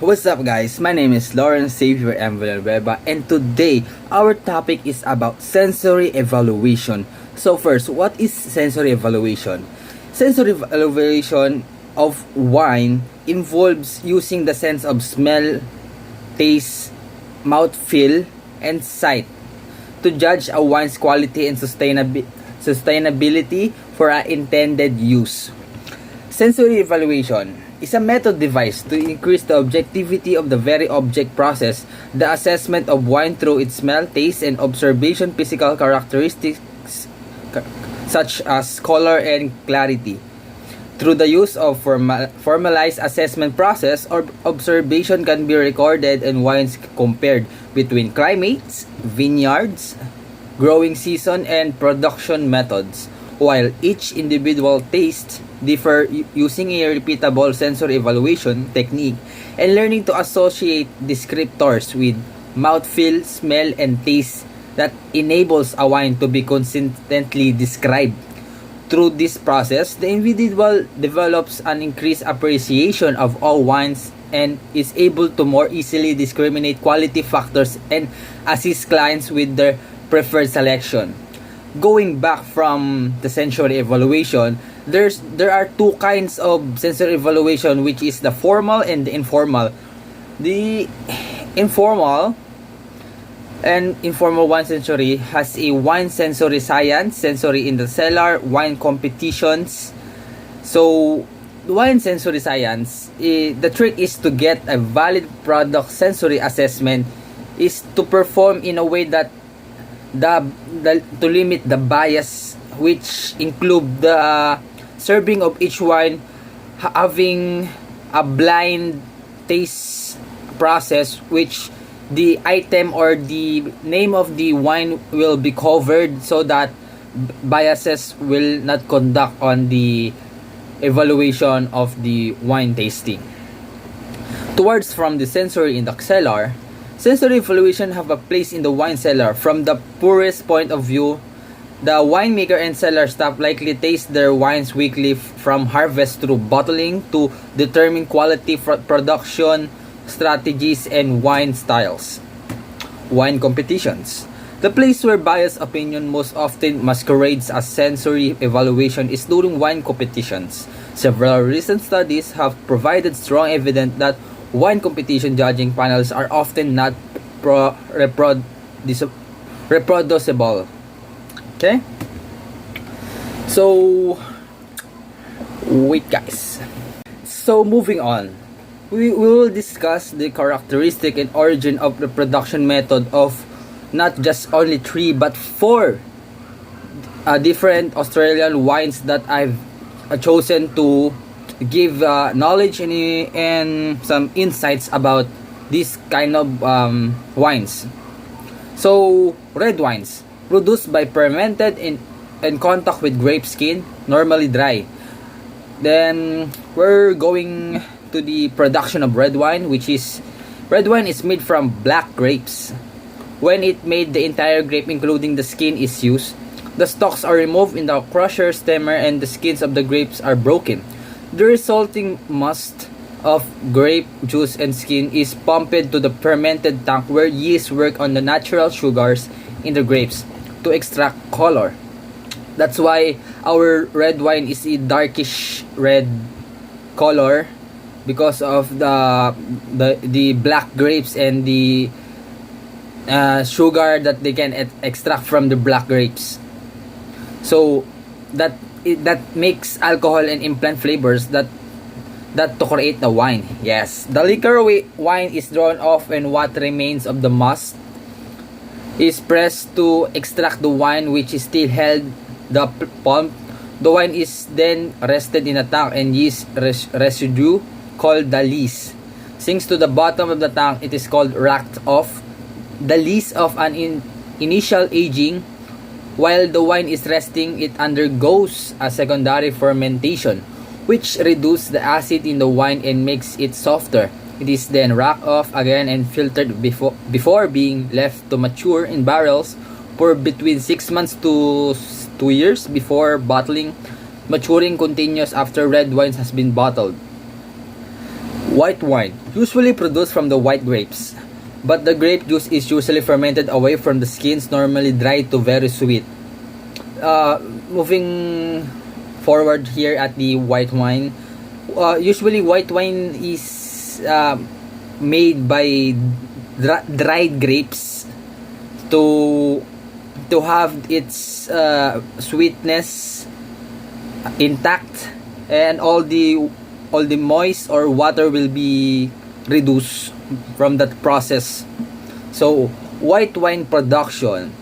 What's up guys? My name is Lawrence Xavier M. Villanueva and today our topic is about sensory evaluation. So first, what is sensory evaluation? Sensory evaluation of wine involves using the sense of smell, taste, mouthfeel, and sight to judge a wine's quality and sustainability for an intended use. Sensory evaluation is a method devised to increase the objectivity of the very object process, the assessment of wine through its smell, taste, and observation physical characteristics such as color and clarity. Through the use of formalized assessment process, or observation can be recorded and wines compared between climates, vineyards, growing season, and production methods. While each individual taste differ using a repeatable sensory evaluation technique and learning to associate descriptors with mouthfeel, smell, and taste that enables a wine to be consistently described. Through this process, the individual develops an increased appreciation of all wines and is able to more easily discriminate quality factors and assist clients with their preferred selection. Going back from the sensory evaluation, there are two kinds of sensory evaluation, which is the formal and the informal. The informal wine sensory has a wine sensory science, sensory in the cellar, wine competitions. So wine sensory science, the trick is to get a valid product sensory assessment is to perform in a way that to limit the bias, which include the serving of each wine having a blind taste process, which the item or the name of the wine will be covered so that biases will not conduct on the evaluation of the wine tasting. Towards from the sensory in the cellar, sensory evaluation have a place in the wine cellar. From the purest point of view, the winemaker and cellar staff likely taste their wines weekly from harvest through bottling to determine quality, production strategies, and wine styles. Wine competitions. The place where biased opinion most often masquerades as sensory evaluation is during wine competitions. Several recent studies have provided strong evidence that wine competition judging panels are often not reproducible. Okay? So, wait guys. So, moving on. We will discuss the characteristic and origin of the production method of not just only 3 but 4 different Australian wines that I've chosen to give knowledge and some insights about this kind of wines. So, red wines produced by fermented in contact with grape skin, normally dry. Then we're going to the production of red wine, which is red wine is made from black grapes. When it made, the entire grape including the skin is used. The stalks are removed in the crusher stemmer and the skins of the grapes are broken. The resulting must of grape juice and skin is pumped to the fermented tank where yeast work on the natural sugars in the grapes to extract color. That's why our red wine is a darkish red color, because of the black grapes and the sugar that they can extract from the black grapes. So that makes alcohol and implant flavors that to create the wine. Yes, the liquor wine is drawn off and what remains of the must is pressed to extract the wine, which is still held the pulp. The wine is then rested in a tank and yeast residue called the lees sinks to the bottom of the tank. It is called racked off. The lees of an initial aging. While the wine is resting, it undergoes a secondary fermentation, which reduces the acid in the wine and makes it softer. It is then racked off again and filtered before being left to mature in barrels for between 6 months to 2 years before bottling. Maturing continues after red wines has been bottled. White wine, usually produced from the white grapes, but the grape juice is usually fermented away from the skins, normally dry to very sweet. Moving forward here at the white wine, usually white wine is made by dried grapes to have its sweetness intact, and all the moist or water will be reduced from that process. So white wine production,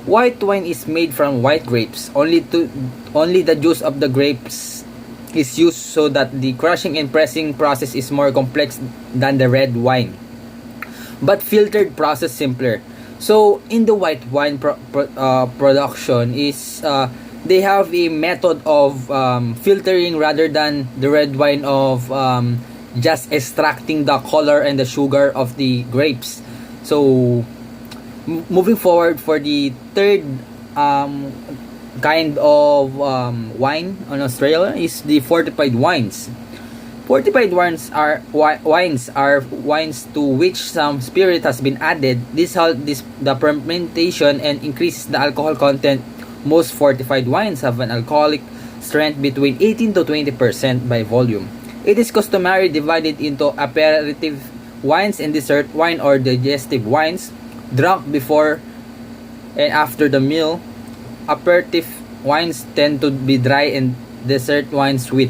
white wine is made from white grapes. Only the juice of the grapes is used, so that the crushing and pressing process is more complex than the red wine, but filtered process simpler. So in the white wine production is they have a method of filtering rather than the red wine of just extracting the color and the sugar of the grapes. So moving forward for the third kind of wine on Australia is the fortified wines. Fortified wines are wines to which some spirit has been added. This helps the fermentation and increases the alcohol content. Most fortified wines have an alcoholic strength between 18 to 20% by volume. It is customarily divided into aperitif wines and dessert wine or digestive wines, drunk before and after the meal. Aperitif wines tend to be dry and dessert wines sweet.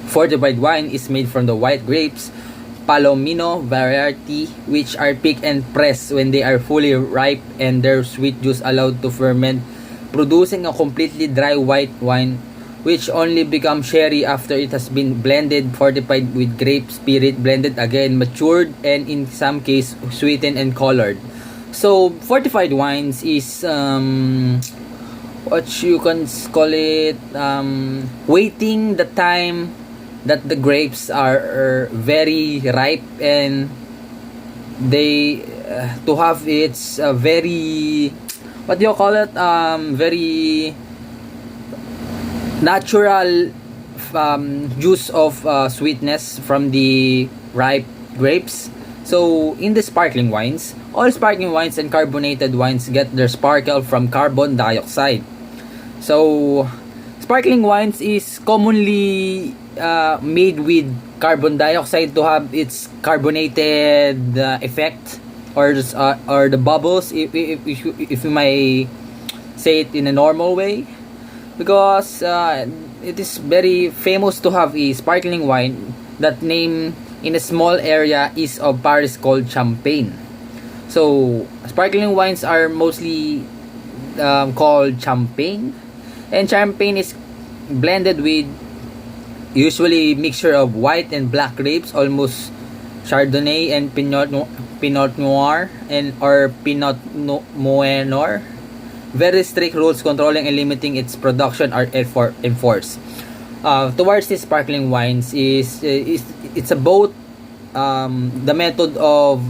Fortified wine is made from the white grapes, Palomino variety, which are picked and pressed when they are fully ripe and their sweet juice allowed to ferment, producing a completely dry white wine, which only becomes sherry after it has been blended, fortified with grape spirit, blended again, matured, and in some case sweetened and colored. So fortified wines is what you can call it, waiting the time that the grapes are very ripe, and they to have its very, what do you call it, very natural juice of sweetness from the ripe grapes. So in the sparkling wines, all sparkling wines and carbonated wines get their sparkle from carbon dioxide. So sparkling wines is commonly made with carbon dioxide to have its carbonated effect, or the bubbles, if you may say it in a normal way, because it is very famous to have a sparkling wine that name in a small area is of Paris called Champagne. So sparkling wines are mostly called Champagne, and Champagne is blended with usually mixture of white and black grapes, almost Chardonnay and Pinot Noir and or Pinot Noir. Very strict rules controlling and limiting its production are enforced. Towards these sparkling wines it's about the method of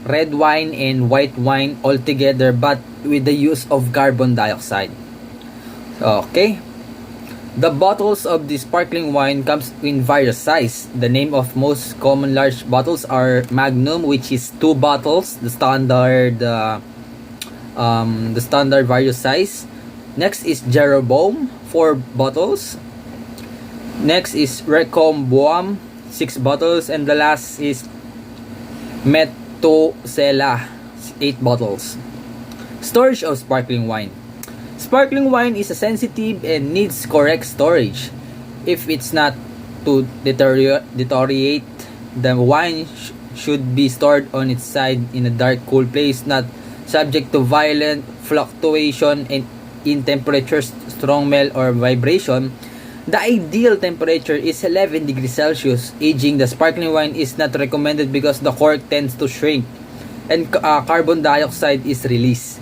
red wine and white wine all together, but with the use of carbon dioxide. Okay. The bottles of the sparkling wine comes in various size. The name of most common large bottles are Magnum, which is 2 bottles, the standard various size. Next is Jeroboam, 4 bottles. Next is Recomboam, 6 bottles, and the last is Metosela, 8 bottles. Storage of sparkling wine. Sparkling wine is sensitive and needs correct storage. If it's not to deteriorate, the wine should be stored on its side in a dark, cool place, not subject to violent fluctuation in temperature, strong smell, or vibration. The ideal temperature is 11 degrees Celsius. Aging the sparkling wine is not recommended because the cork tends to shrink and carbon dioxide is released.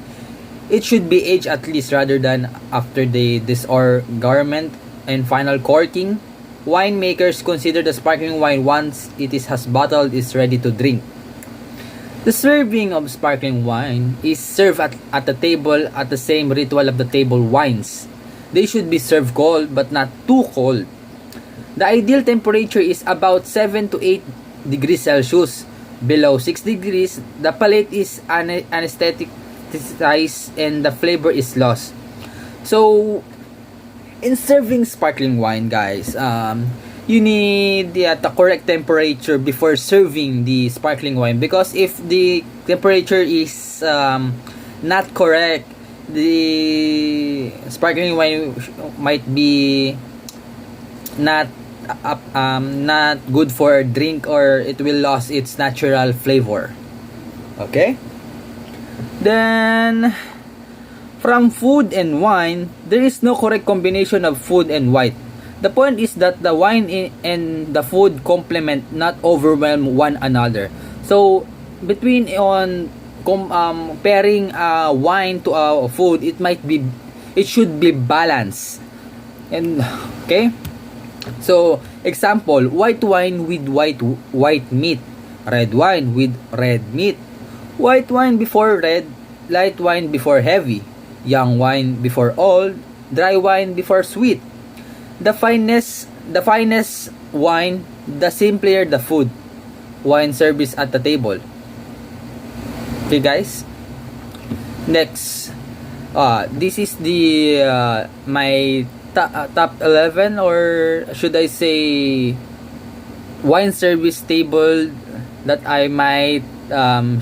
It should be aged at least rather than after the disgorgement and final corking. Winemakers consider the sparkling wine once it has bottled is ready to drink. The serving of sparkling wine is served at the table at the same ritual of the table wines. They should be served cold but not too cold. The ideal temperature is about 7 to 8 degrees Celsius. Below 6 degrees, the palate is anesthetized and the flavor is lost. So, in serving sparkling wine, guys, you need the correct temperature before serving the sparkling wine, because if the temperature is not correct, the sparkling wine might be not not good for drink, or it will lose its natural flavor. Okay, then from food and wine, there is no correct combination of food and wine. The point is that the wine and the food complement, not overwhelm one another. So between pairing wine to food, it should be balanced. And okay, so example, white wine with white meat, red wine with red meat, white wine before red, light wine before heavy, young wine before old, dry wine before sweet. The finest wine, the simpler the food. Wine service at the table. Okay, guys. Next, this is the my top 11, or should I say wine service table that I might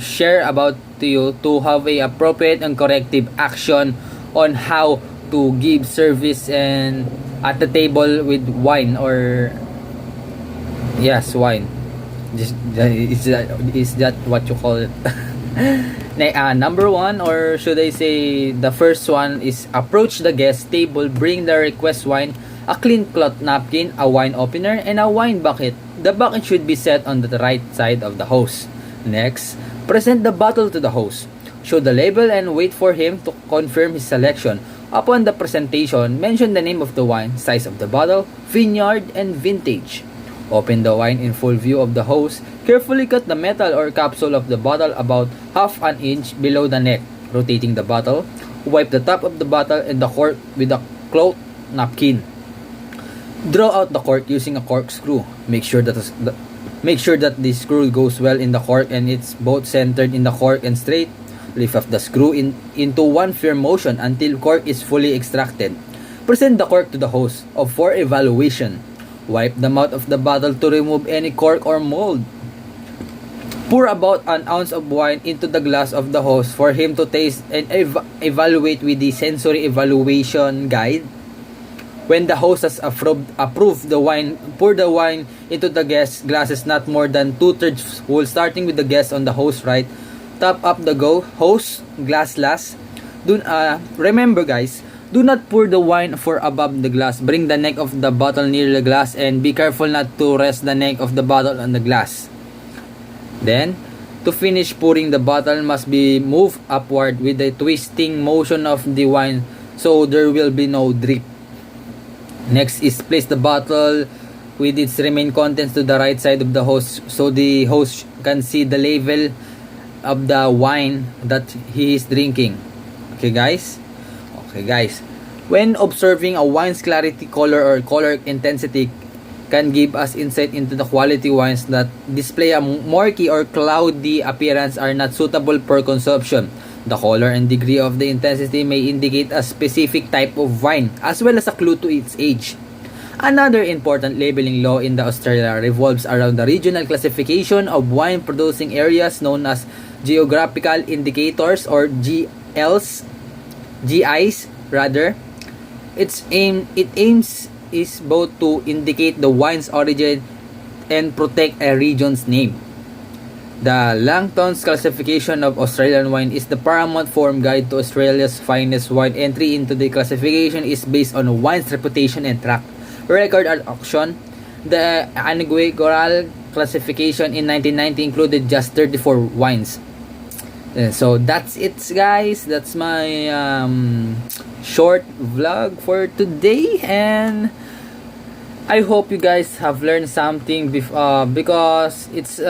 share about to you to have a appropriate and corrective action on how to give service and at the table with wine, or yes, wine. Is that what you call it? Number one, or should I say the first one, is approach the guest table, bring the request wine, a clean cloth napkin, a wine opener, and a wine bucket. The bucket should be set on the right side of the host. Next, present the bottle to the host. Show the label and wait for him to confirm his selection. Upon the presentation, mention the name of the wine, size of the bottle, vineyard, and vintage. Open the wine in full view of the host. Carefully cut the metal or capsule of the bottle about half an inch below the neck, rotating the bottle. Wipe the top of the bottle and the cork with a cloth napkin. Draw out the cork using a corkscrew. Make sure that the screw goes well in the cork and it's both centered in the cork and straight. Lift off the screw into one firm motion until cork is fully extracted. Present the cork to the host for evaluation. Wipe the mouth of the bottle to remove any cork or mold. Pour about an ounce of wine into the glass of the host for him to taste and evaluate with the sensory evaluation guide. When the host has approved the wine, pour the wine into the guest glasses not more than 2/3 full, starting with the guest on the host right. Top up the host glass last. Remember, guys, do not pour the wine for above the glass. Bring the neck of the bottle near the glass and be careful not to rest the neck of the bottle on the glass. Then, to finish pouring, the bottle must be moved upward with the twisting motion of the wine so there will be no drip. Next is place the bottle with its remaining contents to the right side of the host so the host can see the level of the wine that he is drinking. Okay, guys? Okay, guys. When observing a wine's clarity, color, or color intensity can give us insight into the quality wines that display a murky or cloudy appearance are not suitable for consumption. The color and degree of the intensity may indicate a specific type of wine as well as a clue to its age. Another important labeling law in the Australia revolves around the regional classification of wine producing areas known as geographical indicators, or GIs rather. It aims is both to indicate the wine's origin and protect a region's name. The Langton's classification of Australian wine is the paramount form guide to Australia's finest wine. Entry into the classification is based on wine's reputation and track record at auction. The inaugural classification in 1990 included just 34 wines. So that's it, guys. That's my short vlog for today, and I hope you guys have learned something because it's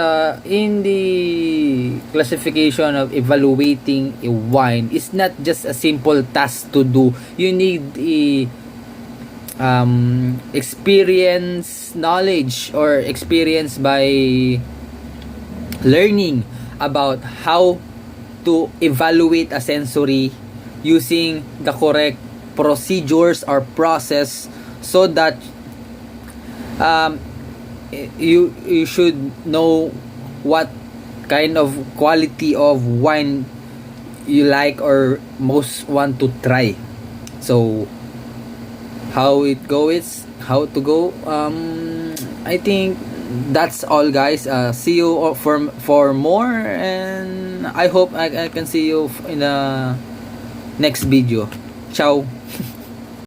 in the classification of evaluating a wine. It's not just a simple task to do. You need experience knowledge or experience by learning about how to evaluate a sensory using the correct procedures or process, so that um, you should know what kind of quality of wine you like or most want to try. So how it goes, how to go, I think that's all, guys. See you for more, and I hope I can see you in the next video. Ciao.